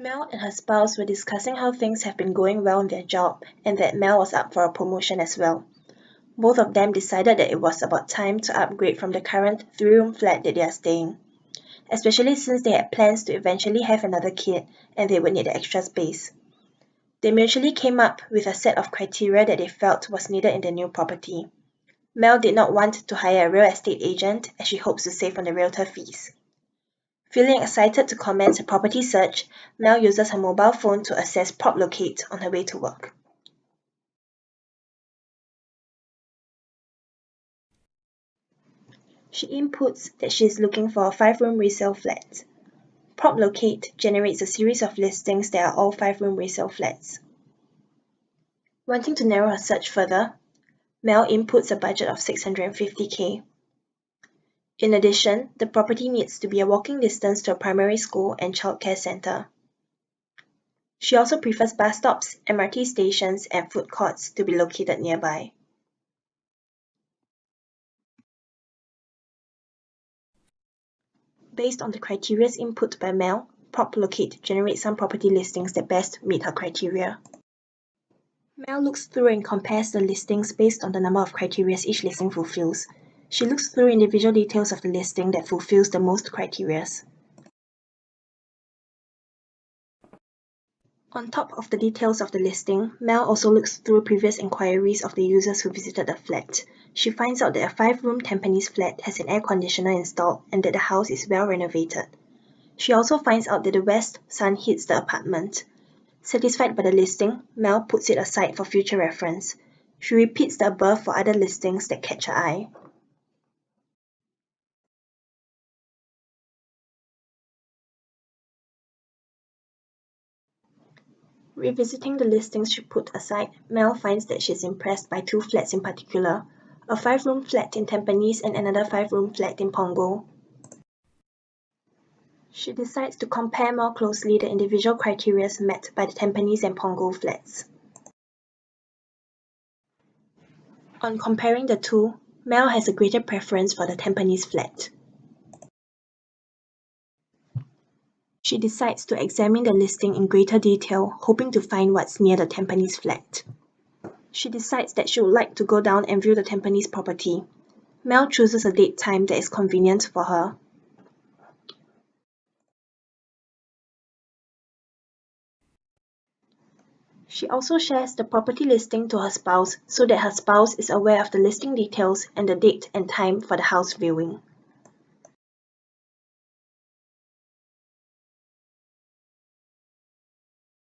Mel and her spouse were discussing how things have been going well in their job and that Mel was up for a promotion as well. Both of them decided that it was about time to upgrade from the current 3-room flat that they are staying, especially since they had plans to eventually have another kid and they would need the extra space. They mutually came up with a set of criteria that they felt was needed in the new property. Mel did not want to hire a real estate agent as she hopes to save on the realtor fees. Feeling excited to commence a property search, Mel uses her mobile phone to access PropLocate on her way to work. She inputs that she is looking for a 5-room resale flat. PropLocate generates a series of listings that are all 5-room resale flats. Wanting to narrow her search further, Mel inputs a budget of $650K. In addition, the property needs to be a walking distance to a primary school and childcare center. She also prefers bus stops, MRT stations, and food courts to be located nearby. Based on the criteria input by Mel, PropLocate generates some property listings that best meet her criteria. Mel looks through and compares the listings based on the number of criteria each listing fulfills. She looks through individual details of the listing that fulfills the most criteria. On top of the details of the listing, Mel also looks through previous inquiries of the users who visited the flat. She finds out that a 5-room Tampines flat has an air conditioner installed and that the house is well renovated. She also finds out that the west sun hits the apartment. Satisfied by the listing, Mel puts it aside for future reference. She repeats the above for other listings that catch her eye. Revisiting the listings she put aside, Mel finds that she is impressed by 2 flats in particular, a 5-room flat in Tampines and another 5-room flat in Punggol. She decides to compare more closely the individual criteria met by the Tampines and Punggol flats. On comparing the two, Mel has a greater preference for the Tampines flat. She decides to examine the listing in greater detail, hoping to find what's near the Tampines flat. She decides that she would like to go down and view the Tampines property. Mel chooses a date time that is convenient for her. She also shares the property listing to her spouse so that her spouse is aware of the listing details and the date and time for the house viewing.